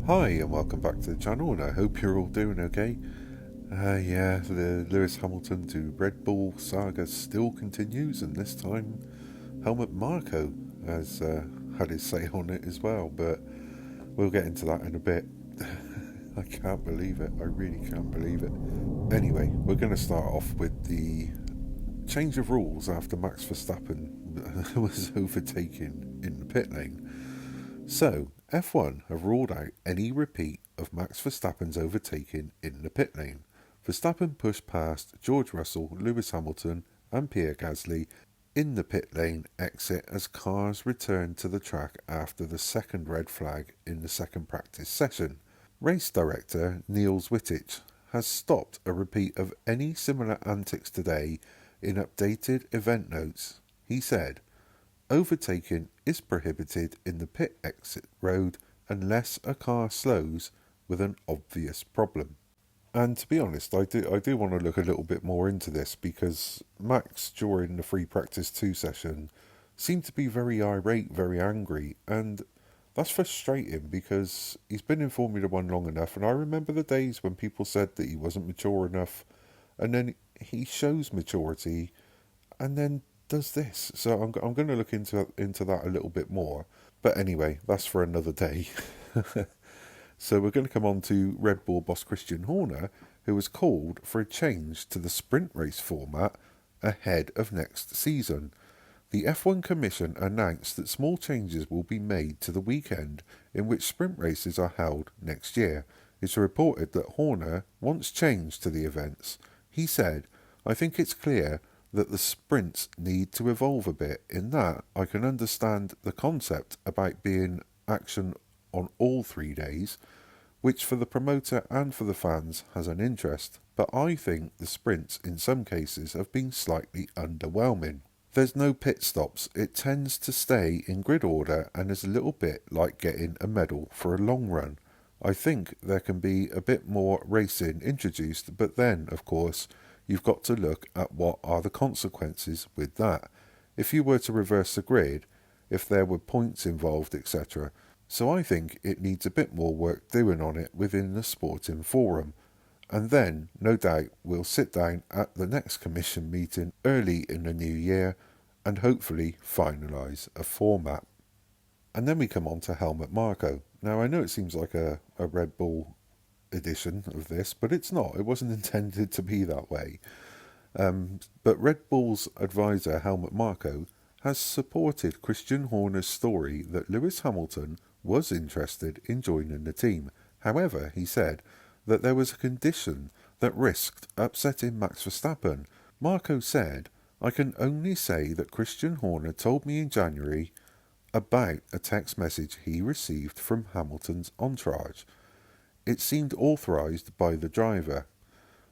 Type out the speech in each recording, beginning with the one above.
Hi and welcome back to the channel, and I hope you're all doing okay. Yeah, the Lewis Hamilton to Red Bull saga still continues, and this time Helmut Marko has had his say on it as well, but we'll get into that in a bit. I can't believe it, I really can't believe it. Anyway, we're going to start off with the change of rules after Max Verstappen was overtaken in the pit lane. So, F1 have ruled out any repeat of Max Verstappen's overtaking in the pit lane. Verstappen pushed past George Russell, Lewis Hamilton, and Pierre Gasly in the pit lane exit as cars returned to the track after the second red flag in the second practice session. Race director Niels Wittich has stopped a repeat of any similar antics today in updated event notes. He said, "Overtaking is prohibited in the pit exit road unless a car slows with an obvious problem." And to be honest, I do want to look a little bit more into this, because Max during the free practice 2 session seemed to be very irate, very angry, and that's frustrating because he's been in Formula 1 long enough, and I remember the days when people said that he wasn't mature enough, and then he shows maturity and then does this. So I'm going to look into that a little bit more. But anyway, that's for another day. So we're going to come on to Red Bull boss Christian Horner, who has called for a change to the sprint race format ahead of next season. The F1 Commission announced that small changes will be made to the weekend in which sprint races are held next year. It's reported that Horner wants change to the events. He said, "I think it's clear that the sprints need to evolve a bit. In that, I can understand the concept about being action on all 3 days, which for the promoter and for the fans has an interest, but I think the sprints in some cases have been slightly underwhelming. There's no pit stops, it tends to stay in grid order and is a little bit like getting a medal for a long run. I think there can be a bit more racing introduced, but then, of course, you've got to look at what are the consequences with that. If you were to reverse the grid, if there were points involved, etc. So I think it needs a bit more work doing on it within the sporting forum. And then, no doubt, we'll sit down at the next commission meeting early in the new year and hopefully finalise a format." And then we come on to Helmut Marko. Now, I know it seems like a Red Bull edition of this, but it's not. It wasn't intended to be that way. But Red Bull's advisor Helmut Marko has supported Christian Horner's story that Lewis Hamilton was interested in joining the team. However, he said that there was a condition that risked upsetting Max Verstappen. Marko said, "I can only say that Christian Horner told me in January about a text message he received from Hamilton's entourage. It seemed authorised by the driver.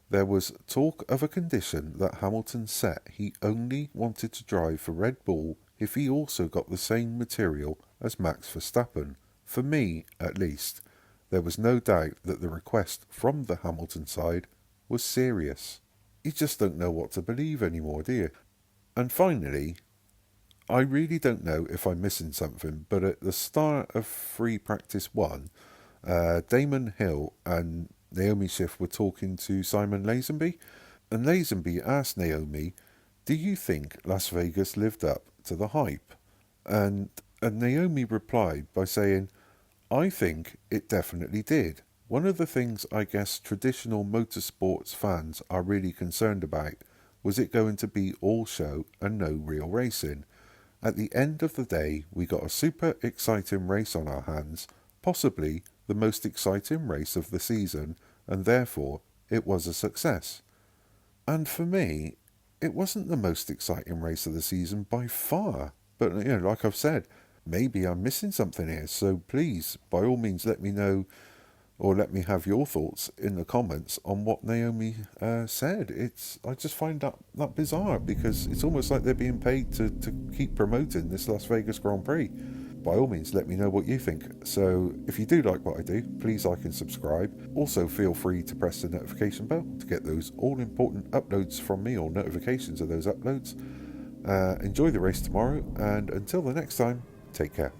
There was talk of a condition that Hamilton set he only wanted to drive for Red Bull if he also got the same material as Max Verstappen. For me, at least, there was no doubt that the request from the Hamilton side was serious." You just don't know what to believe anymore, do you? And finally, I really don't know if I'm missing something, but at the start of free practice 1, Damon Hill and Naomi Schiff were talking to Simon Lazenby, and Lazenby asked Naomi, "Do you think Las Vegas lived up to the hype?" And Naomi replied by saying, "I think it definitely did. One of the things I guess traditional motorsports fans are really concerned about was it going to be all show and no real racing. At the end of the day, we got a super exciting race on our hands, possibly the most exciting race of the season, and therefore it was a success." And for me, it wasn't the most exciting race of the season by far. But, like I've said, maybe I'm missing something here, so please, by all means, let me know, or let me have your thoughts in the comments on what Naomi said. I just find that bizarre, because it's almost like they're being paid to keep promoting this Las Vegas Grand Prix. By all means, let me know what you think. So if you do like what I do, please like and subscribe. Also, feel free to press the notification bell to get those all-important uploads from me, or notifications of those uploads. Enjoy the race tomorrow, and until the next time, take care.